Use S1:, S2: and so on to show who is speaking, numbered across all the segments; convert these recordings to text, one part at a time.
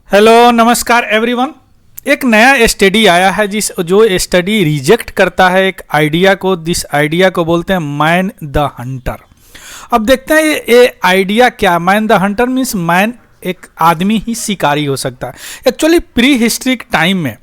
S1: Hello नमस्कार everyone. एक नया स्टडी आया है जो स्टडी रिजेक्ट करता है एक आइडिया को। दिस आइडिया को बोलते हैं मैन द हंटर। अब देखते हैं ये आइडिया क्या। Man the hunter means man एक आदमी ही शिकारी हो सकता है। एक्चुअली प्री हिस्ट्रिक टाइम में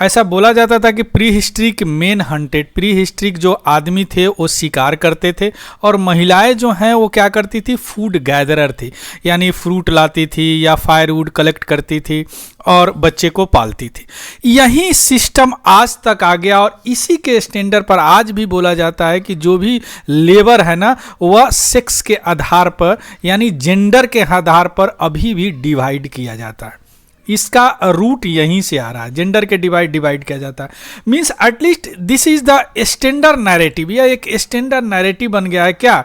S1: ऐसा बोला जाता था कि prehistoric men hunted, prehistoric जो आदमी थे वो शिकार करते थे और महिलाएं जो हैं वो क्या करती थी, फूड गैदरर थी, यानी फ्रूट लाती थी या फायरवुड कलेक्ट करती थी और बच्चे को पालती थी। यही सिस्टम आज तक आ गया और इसी के स्टैंडर्ड पर आज भी बोला जाता है कि जो भी लेबर है ना वह सेक्स के आधार पर यानी जेंडर के आधार पर अभी भी डिवाइड किया जाता है। इसका रूट यहीं से आ रहा है, जेंडर के डिवाइड किया जाता है। Means at least this is the standard narrative, या एक स्टैंडर्ड नैरेटिव बन गया है क्या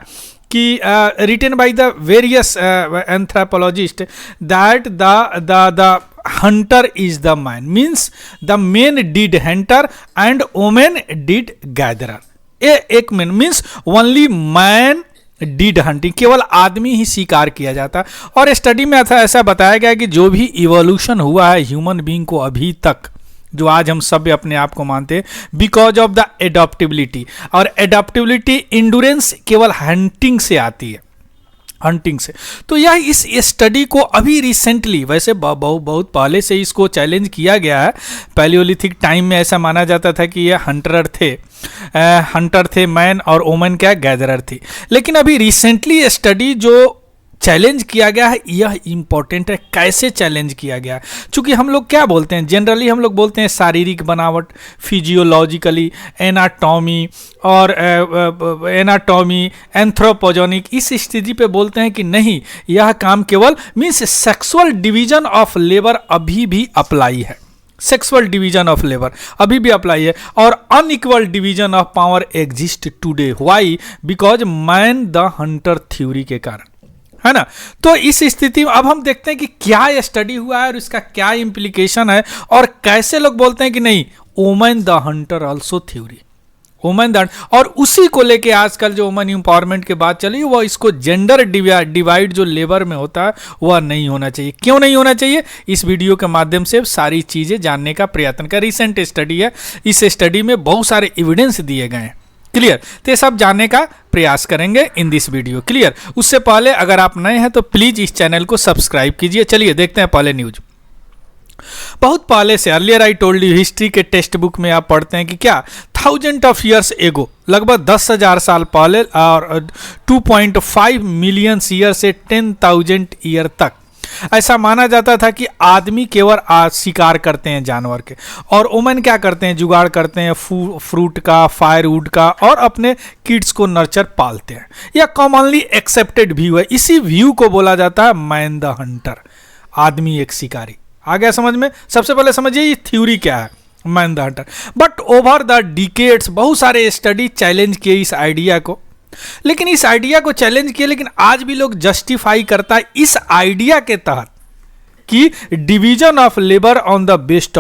S1: कि written by the various anthropologist that the hunter is the man, means the man did hunter and women did gatherer. एक man means only man did hunting, केवल आदमी ही शिकार किया जाता। और स्टडी में ऐसा बताया गया कि जो भी इवोल्यूशन हुआ है ह्यूमन बीइंग को अभी तक, जो आज हम सब अपने आप को मानते हैं, बिकॉज ऑफ द एडॉप्टेबिलिटी। और एडॉप्टेबिलिटी इंड्योरेंस केवल हंटिंग से आती है, हंटिंग से। तो यह इस स्टडी को अभी रिसेंटली, वैसे बहुत पहले से इसको चैलेंज किया गया है। पैलियोलिथिक टाइम में ऐसा माना जाता था कि यह हंटर थे मैन और वोमेन क्या गैदरर थी। लेकिन अभी रिसेंटली स्टडी जो चैलेंज किया गया है यह इंपॉर्टेंट है। कैसे चैलेंज किया गया है? चूंकि हम लोग क्या बोलते हैं, जनरली हम लोग बोलते हैं शारीरिक बनावट, फिजियोलॉजिकली, एनाटॉमी और एनाटॉमी, एंथ्रोपोजेनिक, इस स्थिति पे बोलते हैं कि नहीं, यह काम केवल means sexual division of labour अभी भी अप्लाई है। सेक्सुअल डिवीजन ऑफ लेबर अभी भी अप्लाई है और unequal division of power exist today. Why? Because man the Hunter theory के कारण, है ना। तो इस स्थिति में अब हम देखते हैं कि क्या ये स्टडी हुआ है और इसका क्या इंप्लीकेशन है और कैसे लोग बोलते हैं कि नहीं, women the Hunter also theory, women the, और उसी को लेके आजकल जो वुमेन एम्पावरमेंट की बात चली वो इसको जेंडर डिवाइड जो लेबर में होता है वह नहीं होना चाहिए। क्यों नहीं होना चाहिए? इस वीडियो के माध्यम से सारी चीजें जानने का प्रयत्न कर। रिसेंट स्टडी है, इस स्टडी में बहुत सारे एविडेंस दिए गए हैं। क्लियर? तो ये सब जानने का प्रयास करेंगे इन दिस वीडियो। क्लियर? उससे पहले अगर आप नए हैं तो प्लीज इस चैनल को सब्सक्राइब कीजिए। चलिए देखते हैं पहले न्यूज। बहुत पहले से, earlier I told you, history के टेक्स्ट बुक में आप पढ़ते हैं कि क्या 1000 ऑफ ईयर्स एगो, लगभग 10,000 साल पहले और 2.5 मिलियन ईयर से 10,000 ईयर तक ऐसा माना जाता था कि आदमी केवल शिकार करते हैं जानवर के और वुमेन क्या करते हैं, जुगाड़ करते हैं फ्रूट का, फायरवुड का और अपने किड्स को नर्चर पालते हैं। यह कॉमनली एक्सेप्टेड व्यू है। इसी व्यू को बोला जाता है मैन द हंटर, आदमी एक शिकारी। आ गया समझ में? सबसे पहले समझिए ये थ्योरी क्या है, man the Hunter. But over the decades बहुत सारे स्टडी चैलेंज किए इस आइडिया को, लेकिन इस आइडिया को चैलेंज किया, लेकिन आज भी लोग जस्टिफाई करता है इस आइडिया के तहत कि division of labour on the basis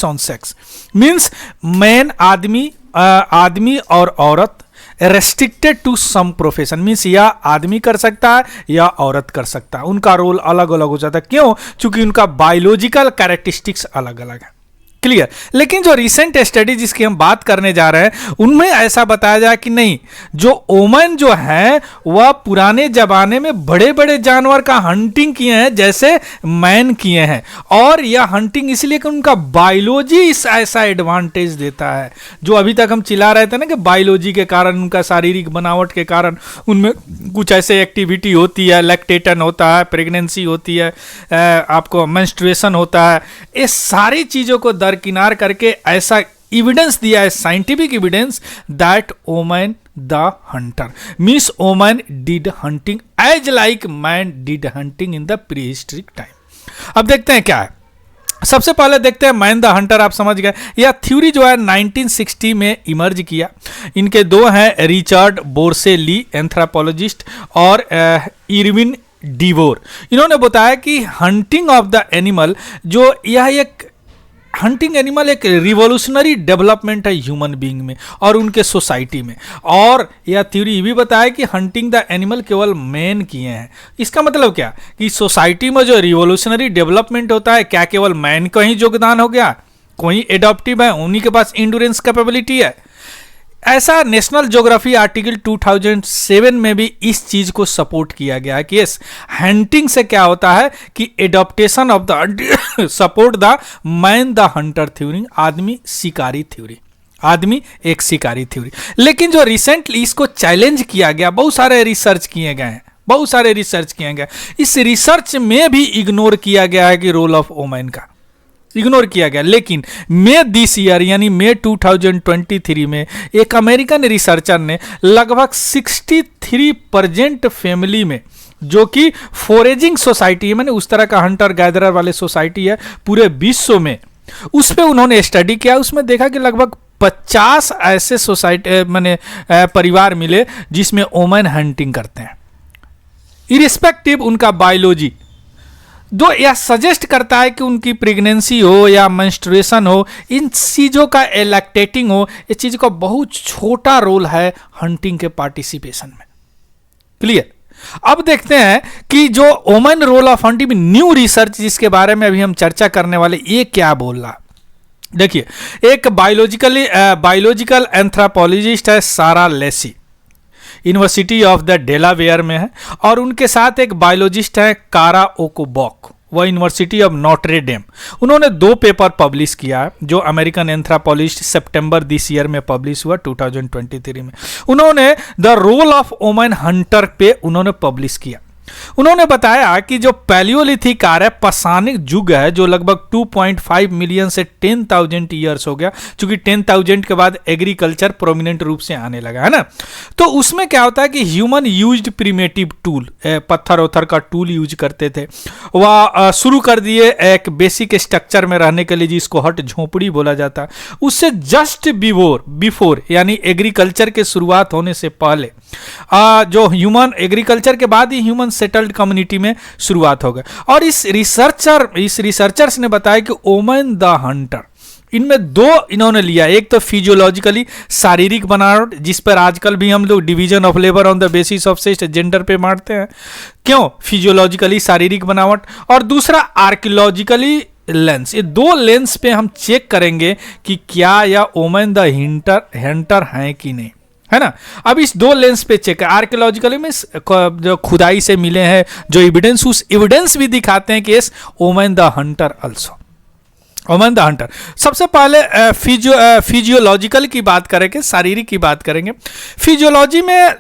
S1: on sex, means man आदमी और औरत, restricted to some profession, means या आदमी कर सकता है या औरत कर सकता है। उनका रोल अलग अलग हो जाता है। क्यों? क्योंकि उनका बायोलॉजिकल कैरेक्टरिस्टिक्स अलग अलग है। क्लियर? लेकिन जो रिसेंट स्टडी जिसकी हम बात करने जा रहे हैं उनमें ऐसा बताया जाए कि नहीं, जो वुमेन जो है वह पुराने जमाने में बड़े बड़े जानवर का हंटिंग किए हैं जैसे मैन किए हैं, और यह हंटिंग इसलिए कि उनका बायोलॉजी इस ऐसा एडवांटेज देता है। जो अभी तक हम चिल्ला रहे थे ना कि बायोलॉजी के कारण, उनका शारीरिक बनावट के कारण उनमें कुछ ऐसे एक्टिविटी होती है, लैक्टेशन होता है, प्रेगनेंसी होती है, आपको मेंस्ट्रुएशन होता है, ये सारी चीज़ों को किनार करके ऐसा एविडेंस दिया है, scientific evidence, that women the hunter means women did hunting as like man did hunting in the prehistoric time. अब देखते हैं क्या है। सबसे पहले देखते हैं मैन द हंटर। आप समझ गए, यह थ्योरी जो है 1960 में इमर्ज किया। इनके दो हैं, रिचर्ड बोर्सेली एंथ्रोपोलॉजिस्ट और इरविन डिवोर। इन्होंने बताया कि हंटिंग ऑफ द एनिमल जो यह एक हंटिंग एनिमल एक रिवॉल्यूशनरी डेवलपमेंट है ह्यूमन बीइंग में और उनके सोसाइटी में। और यह थ्योरी ये भी बताया कि हंटिंग द एनिमल केवल मैन किए हैं। इसका मतलब क्या कि सोसाइटी में जो रिवॉल्यूशनरी डेवलपमेंट होता है, क्या केवल मैन का ही योगदान हो गया? कोई एडॉप्टिव है, उन्हीं के पास इंड्योरेंस कैपेबिलिटी है। ऐसा नेशनल ज्योग्राफी आर्टिकल 2007 में भी इस चीज को सपोर्ट किया गया कि यस, हंटिंग से क्या होता है कि adaptation of the support the man the Hunter theory, आदमी शिकारी थ्योरी, आदमी एक शिकारी थ्योरी। लेकिन जो रिसेंटली इसको चैलेंज किया गया, बहुत सारे रिसर्च किए गए हैं, बहुत सारे रिसर्च किए गए, इस रिसर्च में भी इग्नोर किया गया है कि रोल ऑफ वुमेन का इग्नोर किया गया। लेकिन मई दिस ईयर यानी मई 2023 में एक अमेरिकन रिसर्चर ने लगभग 63% फैमिली में, जो कि फोरेजिंग सोसाइटी है, मैंने उस तरह का हंटर गैदरर वाले सोसाइटी है पूरे विश्व में, उस पर उन्होंने स्टडी किया। उसमें देखा कि लगभग 50 ऐसे सोसाइटी मैंने परिवार मिले जिसमें वुमेन हंटिंग करते हैं, इरिस्पेक्टिव उनका बायोलॉजी। दो यह सजेस्ट करता है कि उनकी प्रेगनेंसी हो या मेंस्ट्रुएशन हो, इन चीज़ों का लैक्टेटिंग हो, इस चीज़ का बहुत छोटा रोल है हंटिंग के पार्टिसिपेशन में। क्लियर? अब देखते हैं कि जो women role of hunting, new research जिसके बारे में अभी हम चर्चा करने वाले, ये क्या बोल रहा। देखिए, एक बायोलॉजिकल एंथ्रोपोलॉजिस्ट है Sarah Lacy, university of the Delaware में है, और उनके साथ एक बायोलॉजिस्ट है कारा ओकोबॉक, वह यूनिवर्सिटी ऑफ नॉट्रे डेम। उन्होंने 2 पेपर पब्लिश किया है जो American anthropologist September this year में पब्लिश हुआ 2023 में। उन्होंने the role of women hunter पे उन्होंने पब्लिश किया। उन्होंने बताया कि जो पैलियोलिथिक है, पसानिक युग है, जो लगभग 2.5 मिलियन से 10,000 ईयर्स हो गया, क्योंकि 10,000 के बाद एग्रीकल्चर प्रोमिनेंट रूप से आने लगा है ना। तो उसमें क्या होता है कि ह्यूमन यूज्ड प्रिमेटिव टूल, पत्थर वत्थर का टूल यूज करते थे, वह शुरू कर दिए एक बेसिक स्ट्रक्चर में रहने के लिए जिसको हट झोपड़ी बोला जाता है। उससे जस्ट बिफोर यानी एग्रीकल्चर के शुरुआत होने से पहले जो ह्यूमन, एग्रीकल्चर के बाद ही ह्यूमन सेटल्ड कम्युनिटी में शुरुआत हो गई। और इस रिसर्चर्स ने बताया कि वुमेन द हंटर, इनमें 2 इन्होंने लिया। एक तो फिजियोलॉजिकली शारीरिक बनावट, जिस पर आजकल भी हम लोग division of labour on the basis of sex gender पे मारते हैं, क्यों? फिजियोलॉजिकली शारीरिक बनावट। और दूसरा आर्कियोलॉजिकली लेंस। ये 2 लेंस पे हम चेक करेंगे कि क्या यह वुमेन द हंटर है कि नहीं, है ना। अब इस 2 लेंस पे चेक है। आर्कियोलॉजिकली में जो खुदाई से मिले हैं जो एविडेंस, उस एविडेंस भी दिखाते हैं कि इस women the Hunter also, women the Hunter. सबसे पहले फिजियोलॉजिकल की बात करेंगे, शारीरिक की बात करेंगे। फिजियोलॉजी में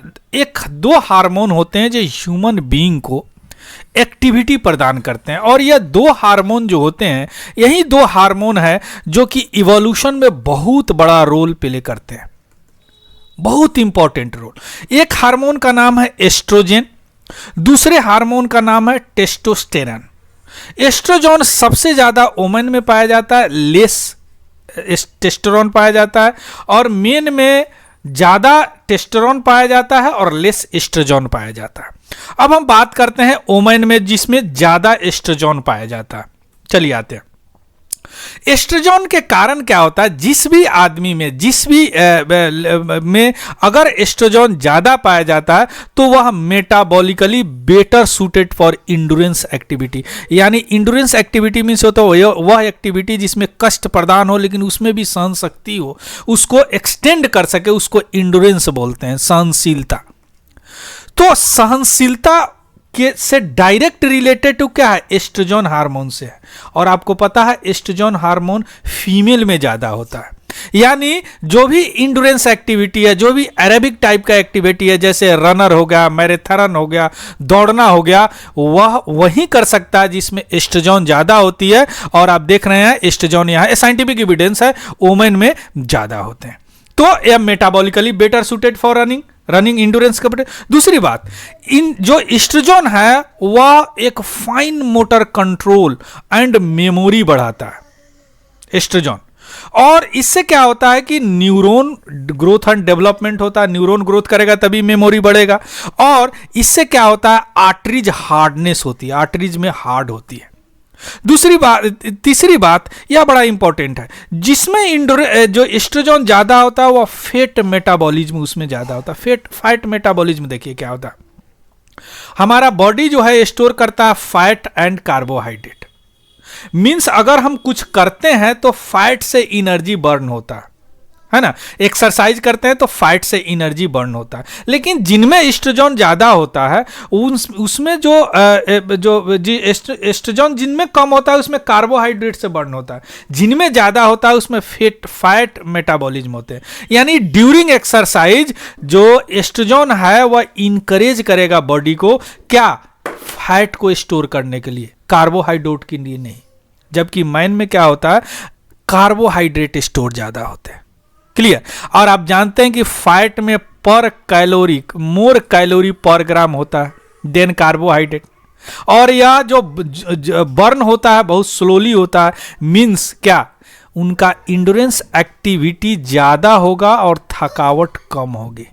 S1: 2 हार्मोन होते हैं जो ह्यूमन बीइंग को एक्टिविटी प्रदान करते हैं, और यह 2 हार्मोन जो होते हैं, यही 2 हार्मोन है जो कि इवोल्यूशन में बहुत बड़ा रोल प्ले करते हैं, बहुत इंपॉर्टेंट रोल। एक हार्मोन का नाम है एस्ट्रोजन, दूसरे हार्मोन का नाम है टेस्टोस्टेरॉन। एस्ट्रोजन सबसे ज्यादा वुमेन में पाया जाता है, लेस टेस्टोस्टेरॉन पाया जाता है, और मेन में ज्यादा टेस्टोस्टेरॉन पाया जाता है और लेस एस्ट्रोजन पाया जाता है। अब हम बात करते हैं वुमेन में जिसमें ज्यादा एस्ट्रोजन पाया जाता है। चलिए आते हैं। एस्ट्रोजन के कारण क्या होता है, जिस भी आदमी में, जिस भी में अगर एस्ट्रोजन ज्यादा पाया जाता है तो वह metabolically better suited for endurance activity. यानी इंड्योरेंस एक्टिविटी मीन्स होता है वह एक्टिविटी जिसमें कष्ट प्रदान हो लेकिन उसमें भी सहन शक्ति हो, उसको एक्सटेंड कर सके, उसको इंड्योरेंस बोलते हैं, सहनशीलता। तो सहनशीलता के से डायरेक्ट रिलेटेड टू क्या है, एस्ट्रोजन हार्मोन से है। और आपको पता है एस्ट्रोजन हार्मोन फीमेल में ज्यादा होता है। यानी जो भी इंड्योरेंस एक्टिविटी है, जो भी एरोबिक टाइप का एक्टिविटी है, जैसे रनर हो गया, मैराथन हो गया, दौड़ना हो गया, वह वही कर सकता है जिसमें एस्ट्रोजन ज्यादा होती है। और आप देख रहे हैं एस्ट्रोजन यहाँ साइंटिफिक एविडेंस है वुमेन में ज्यादा होते हैं। तो यह metabolically better suited for running endurance का। दूसरी बात, इन जो एस्ट्रोजन है वह एक fine motor control and memory बढ़ाता है एस्ट्रोजन। और इससे क्या होता है कि न्यूरॉन ग्रोथ एंड डेवलपमेंट होता है, न्यूरॉन ग्रोथ करेगा तभी मेमोरी बढ़ेगा। और इससे क्या होता है, आर्टरीज हार्डनेस होती है, आर्टरीज में हार्ड होती है। दूसरी बात, तीसरी बात यह बड़ा इंपॉर्टेंट है, जिसमें जो एस्ट्रोजन ज्यादा होता है वो फैट मेटाबॉलिज्म उसमें ज्यादा होता है। फैट मेटाबॉलिज्म देखिए क्या होता है, हमारा बॉडी जो है स्टोर करता है फैट एंड कार्बोहाइड्रेट। मींस अगर हम कुछ करते हैं तो फैट से एनर्जी बर्न होता है ना, एक्सरसाइज करते हैं तो फैट से एनर्जी बर्न होता है। लेकिन जिनमें एस्ट्रोजन ज्यादा होता है उसमें जो एस्ट्रोजन जिनमें कम होता है उसमें कार्बोहाइड्रेट से बर्न होता है, जिनमें ज्यादा होता है उसमें फैट मेटाबॉलिज्म होते हैं। यानी ड्यूरिंग एक्सरसाइज जो एस्ट्रोजन है वह इंकरेज करेगा बॉडी को क्या, फैट को स्टोर करने के लिए, कार्बोहाइड्रेट के लिए नहीं। जबकि मैन में क्या होता है, कार्बोहाइड्रेट स्टोर ज्यादा होते हैं। क्लियर। और आप जानते हैं कि फैट में पर कैलोरी, मोर कैलोरी पर ग्राम होता है देन कार्बोहाइड्रेट, और यह जो बर्न होता है बहुत स्लोली होता है। मींस क्या, उनका इंड्योरेंस एक्टिविटी ज्यादा होगा और थकावट कम होगी।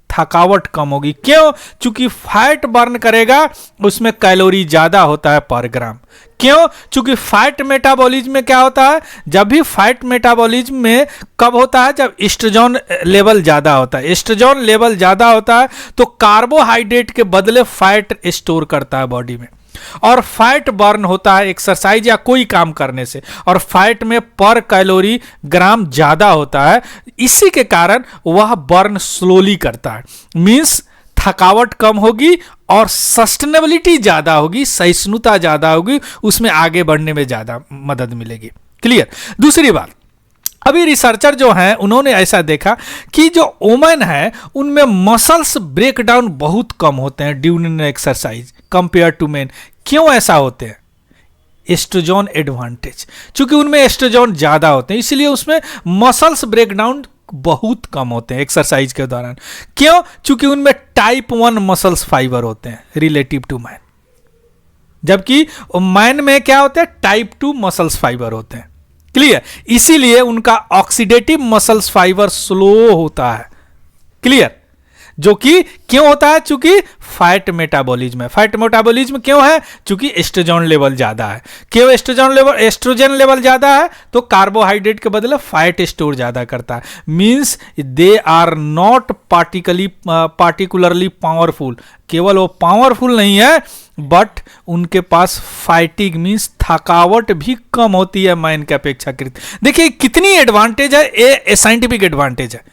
S1: थकावट कम होगी क्यों, चूंकि फैट बर्न करेगा उसमें कैलोरी ज्यादा होता है पर ग्राम। क्यों, चूंकि फैट मेटाबॉलिज्म में क्या होता है, जब भी फैट मेटाबॉलिज्म में कब होता है, जब एस्ट्रोजन लेवल ज्यादा होता है। एस्ट्रोजन लेवल ज्यादा होता है तो कार्बोहाइड्रेट के बदले फैट स्टोर करता है बॉडी में, और फैट बर्न होता है एक्सरसाइज या कोई काम करने से, और फैट में पर कैलोरी ग्राम ज्यादा होता है। इसी के कारण वह बर्न स्लोली करता है। मींस थकावट कम होगी और सस्टेनेबिलिटी ज्यादा होगी, सहिष्णुता ज्यादा होगी, उसमें आगे बढ़ने में ज्यादा मदद मिलेगी। क्लियर। दूसरी बात, अभी रिसर्चर जो हैं उन्होंने ऐसा देखा कि जो वुमेन है उनमें मसल्स ब्रेकडाउन बहुत कम होते हैं during exercise compare to men. क्यों ऐसा होते हैं, एस्ट्रोजन एडवांटेज, क्योंकि उनमें एस्ट्रोजन ज्यादा होते हैं इसलिए उसमें मसल्स ब्रेकडाउन बहुत कम होते हैं एक्सरसाइज के दौरान। क्यों, क्योंकि उनमें टाइप 1 मसल्स फाइबर होते हैं रिलेटिव टू मैन, जबकि मैन में क्या होते हैं, टाइप 2 मसल्स फाइबर होते हैं। क्लियर। इसीलिए उनका ऑक्सीडेटिव मसल्स फाइबर स्लो होता है। क्लियर। जो कि क्यों होता है, चूंकि फैट मेटाबॉलिज्म है। फैट मेटाबॉलिज्म क्यों है, चूंकि एस्ट्रोजन लेवल ज्यादा है। क्यों एस्ट्रोजन लेवल ज्यादा है, तो कार्बोहाइड्रेट के बदले फैट स्टोर ज्यादा करता है। Means they are not particularly powerful. केवल वो पावरफुल नहीं है बट उनके पास फाइटिंग मींस थकावट भी कम होती है मैन के अपेक्षाकृत। देखिए कितनी एडवांटेज है, ये साइंटिफिक एडवांटेज है।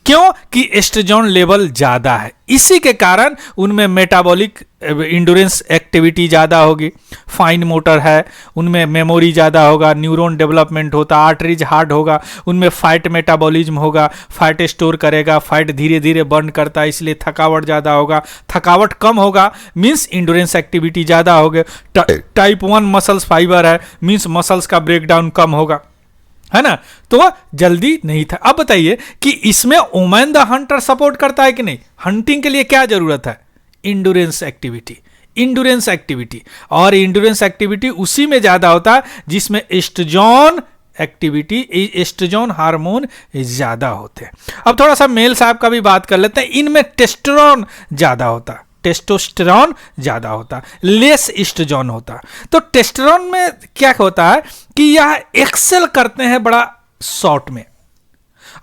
S1: क्यों कि एस्ट्रोजन लेवल ज्यादा है, इसी के कारण उनमें मेटाबॉलिक इंड्योरेंस एक्टिविटी ज्यादा होगी। फाइन मोटर है, उनमें मेमोरी ज्यादा होगा, न्यूरॉन डेवलपमेंट होता, आर्टरीज हार्ड होगा, उनमें फैट मेटाबॉलिज्म होगा, फैट स्टोर करेगा, फैट धीरे धीरे बर्न करता है इसलिए थकावट ज्यादा होगा। थकावट कम होगा मींस इंड्योरेंस एक्टिविटी ज्यादा होगी। टाइप 1 मसल्स फाइबर है मींस मसल्स का ब्रेकडाउन कम होगा, है ना, तो जल्दी नहीं था। अब बताइए कि इसमें वुमेन द हंटर सपोर्ट करता है कि नहीं। हंटिंग के लिए क्या जरूरत है, इंड्योरेंस एक्टिविटी। इंड्योरेंस एक्टिविटी, और इंड्योरेंस एक्टिविटी उसी में ज्यादा होता है जिसमें एस्ट्रोजन एक्टिविटी, एस्ट्रोजन हार्मोन ज्यादा होते हैं। अब थोड़ा सा मेल साहब का भी बात कर लेते हैं। इनमें टेस्टोस्टेरोन ज्यादा होता है, टेस्टोस्टेरोन ज्यादा होता, लेस एस्ट्रोजन होता। तो टेस्टोस्टेरोन में क्या होता है कि यह एक्सेल करते हैं बड़ा शॉर्ट में,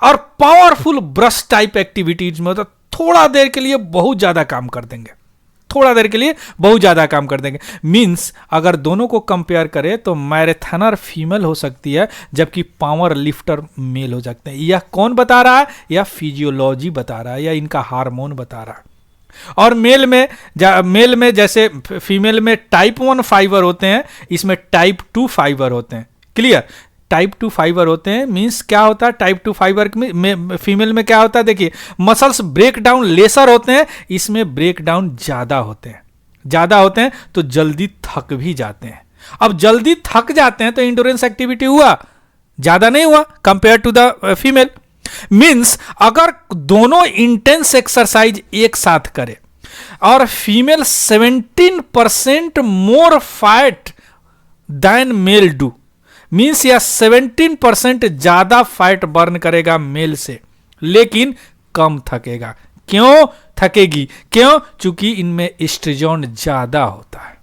S1: और पावरफुल ब्रश टाइप एक्टिविटीज में होता, थोड़ा देर के लिए बहुत ज्यादा काम कर देंगे, थोड़ा देर के लिए बहुत ज्यादा काम कर देंगे। मींस अगर दोनों को कंपेयर करें तो मैराथनर फीमेल हो सकती है जबकि पावर लिफ्टर मेल हो सकते हैं। यह कौन बता रहा है, यह फिजियोलॉजी बता रहा है, या इनका हार्मोन बता रहा है। और मेल में जैसे फीमेल में टाइप 1 फाइबर होते हैं, इसमें टाइप 2 फाइबर होते हैं। क्लियर। टाइप 2 फाइबर होते हैं मींस क्या होता है, टाइप 2 फाइबर में फीमेल में क्या होता है, देखिए मसल्स ब्रेकडाउन लेसर होते हैं, इसमें ब्रेकडाउन ज्यादा होते हैं तो जल्दी थक भी जाते हैं। अब जल्दी थक जाते हैं तो इंड्योरेंस एक्टिविटी हुआ, ज्यादा नहीं हुआ compare to the female. Means अगर दोनों इंटेंस एक्सरसाइज एक साथ करें और female 17% more fat than male do, means यह 17% ज्यादा फैट बर्न करेगा मेल से, लेकिन कम थकेगा। क्यों थकेगी, क्यों, चूंकि इनमें एस्ट्रोजन ज्यादा होता है।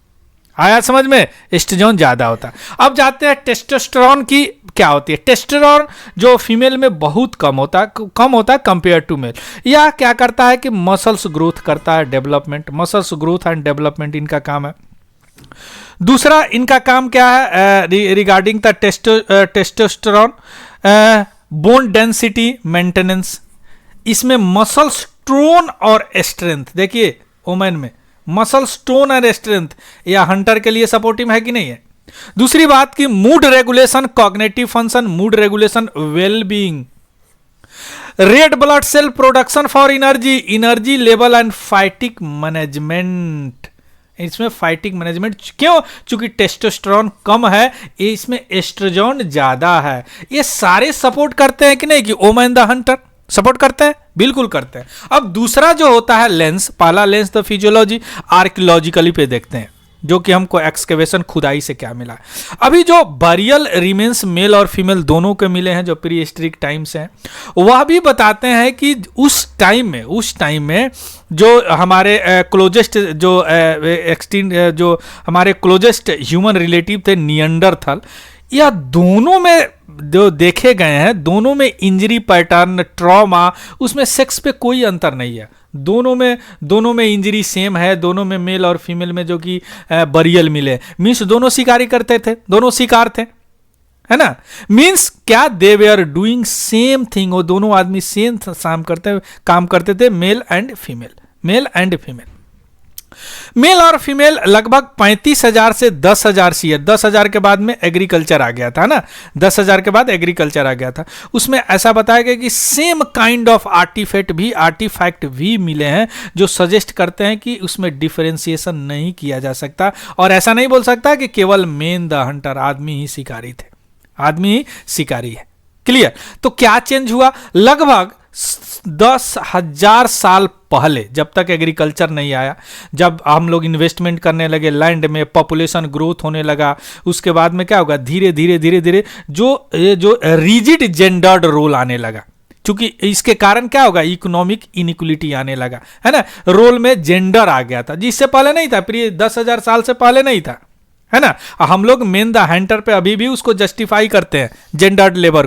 S1: आया समझ में, एस्ट्रोजन ज्यादा होता है। अब जाते हैं टेस्टोस्टेरोन की क्या होती है। टेस्टोस्टेरोन जो फीमेल में बहुत कम होता है कंपेयर टू मेल। यह क्या करता है कि मसल्स ग्रोथ करता है, development, muscles growth and development इनका काम है। दूसरा इनका काम क्या है regarding the testosterone, bone density maintenance. इसमें मसल स्टोन और स्ट्रेंथ, देखिए वोमेन में मसल स्टोन और स्ट्रेंथ या हंटर के लिए सपोर्टिव है कि नहीं है। दूसरी बात की mood regulation, cognitive function, mood regulation, well being, red blood cell production for energy level and fatigue management. इसमें फाइटिक मैनेजमेंट क्यों, चूंकि टेस्टोस्टेरोन कम है, इसमें एस्ट्रोजन ज्यादा है। ये सारे सपोर्ट करते हैं कि नहीं कि वोमेन द हंटर, सपोर्ट करते हैं, बिल्कुल करते हैं। अब दूसरा जो होता है लेंस, पहला लेंस तो फिजियोलॉजी आर्कियोलॉजिकली पे देखते हैं, जो कि हमको एक्सकेवेशन खुदाई से क्या मिला। अभी जो बरियल रिमेन्स मेल और फीमेल दोनों के मिले हैं जो प्री हिस्टोरिक टाइम से हैं, वह भी बताते हैं कि उस टाइम में जो हमारे क्लोजेस्ट जो हमारे क्लोजेस्ट ह्यूमन रिलेटिव थे निएंडरथल, या दोनों में जो देखे गए हैं, दोनों में इंजरी पैटर्न, ट्रॉमा, उसमें सेक्स पे कोई अंतर नहीं है। दोनों में इंजरी सेम है, दोनों में मेल और फीमेल में जो कि बरियल मिले, मीन्स दोनों शिकारी करते थे, दोनों शिकार थे, है ना। मीन्स क्या, दे वे आर डूइंग सेम थिंग, वो दोनों आदमी सेम काम करते थे, मेल एंड फीमेल। मेल और फीमेल लगभग 35,000 से 10,000 सी, 10,000 के बाद में एग्रीकल्चर आ गया था ना, 10,000 के बाद एग्रीकल्चर आ गया था। उसमें ऐसा बताया गया कि सेम काइंड ऑफ आर्टिफैक्ट भी मिले हैं जो सजेस्ट करते हैं कि उसमें डिफरेंशिएशन नहीं किया जा सकता, और ऐसा नहीं बोल सकता कि केवल मेन द हंटर, आदमी ही शिकारी थे, आदमी ही शिकारी है। क्लियर। तो क्या चेंज हुआ, लगभग 10,000 साल पहले, जब तक एग्रीकल्चर नहीं आया, जब हम लोग इन्वेस्टमेंट करने लगे लैंड में, पॉपुलेशन ग्रोथ होने लगा, उसके बाद में क्या होगा, धीरे धीरे जो रिजिड जेंडर्ड रोल आने लगा। क्योंकि इसके कारण क्या होगा, इकोनॉमिक इनइक्वलिटी आने लगा, है ना, रोल में जेंडर आ गया था, जिससे पहले नहीं था, प्रिय 10,000 साल से पहले नहीं था, है ना। हम लोग मेन द हंटर पे अभी भी उसको जस्टिफाई करते हैं, जेंडर्ड लेबर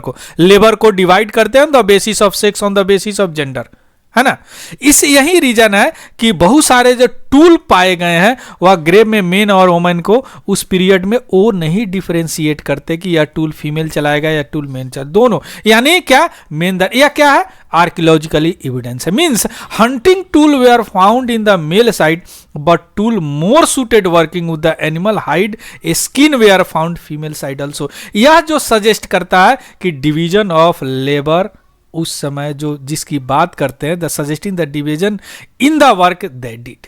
S1: को डिवाइड करते हैं on the basis of sex, on the basis of gender, है ना। यही रीजन है कि बहुत सारे जो टूल पाए गए हैं वह ग्रेव में मेन और वोमेन को उस पीरियड में वो नहीं डिफरेंशिएट करते कि यह टूल फीमेल चलाएगा या टूल मेन चलाएगा, दोनों, यानी क्या मेन या क्या है, आर्कियोलॉजिकली एविडेंस है। Means hunting tool were found in the male side but tool more suited working with the animal hide skin were found female side also. यह जो सजेस्ट करता है कि डिवीजन ऑफ लेबर उस समय जो जिसकी बात करते हैं, the suggesting the division in the work they did,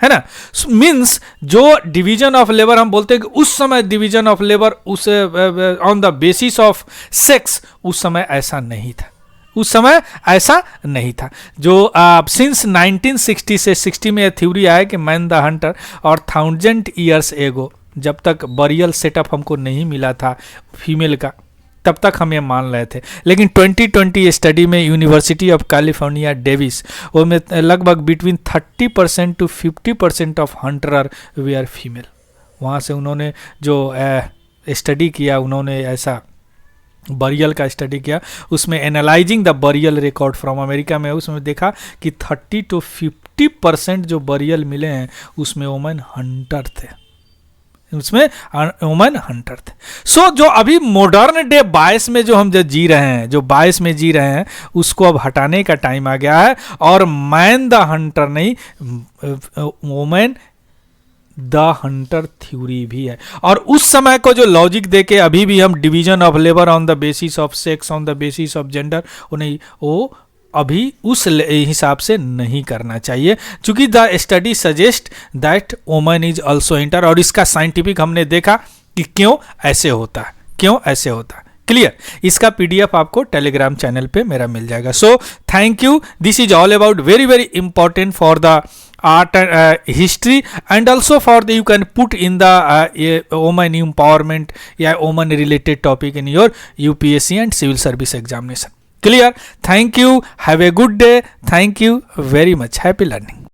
S1: है ना। मीन्स जो डिवीजन ऑफ लेबर हम बोलते हैं कि उस समय डिवीजन ऑफ लेबर उस on the basis of sex, उस समय ऐसा नहीं था, उस समय ऐसा नहीं था। जो सिंस 1960 से 60 में थ्योरी आया कि मैन द हंटर, और 1000 ईयर्स एगो, जब तक बरियल सेटअप हमको नहीं मिला था फीमेल का, तब तक हम ये मान रहे थे। लेकिन 2020 स्टडी में यूनिवर्सिटी ऑफ कैलिफोर्निया डेविस, वो में लगभग between 30% to 50% of hunter were female. वहाँ से उन्होंने जो स्टडी किया, उन्होंने ऐसा बरियल का स्टडी किया, उसमें analysing the burial record from America में, उसमें देखा कि 30 to 50% जो बरियल मिले हैं उसमें वुमेन हंटर थे, उसमें वुमेन हंटर थे। सो जो अभी मॉडर्न डे बायस में जो हम जी रहे हैं, जो बायस में जी रहे हैं, उसको अब हटाने का टाइम आ गया है, और मैन द हंटर नहीं, वुमेन द हंटर थ्योरी भी है। और उस समय को जो लॉजिक देके अभी भी हम division of labour on the basis of sex, on the basis of gender, वो अभी उस हिसाब से नहीं करना चाहिए, क्योंकि the study suggest that woman is also inter, और इसका साइंटिफिक हमने देखा कि क्यों ऐसे होता है, क्लियर। इसका पीडीएफ आपको टेलीग्राम चैनल पे मेरा मिल जाएगा। So thank you, this is all about very very important for the art history, and also for the you can put in the women empowerment या women related topic in your UPSC and civil service examination. Clear? Thank you. Have a good day. Thank you very much. Happy learning.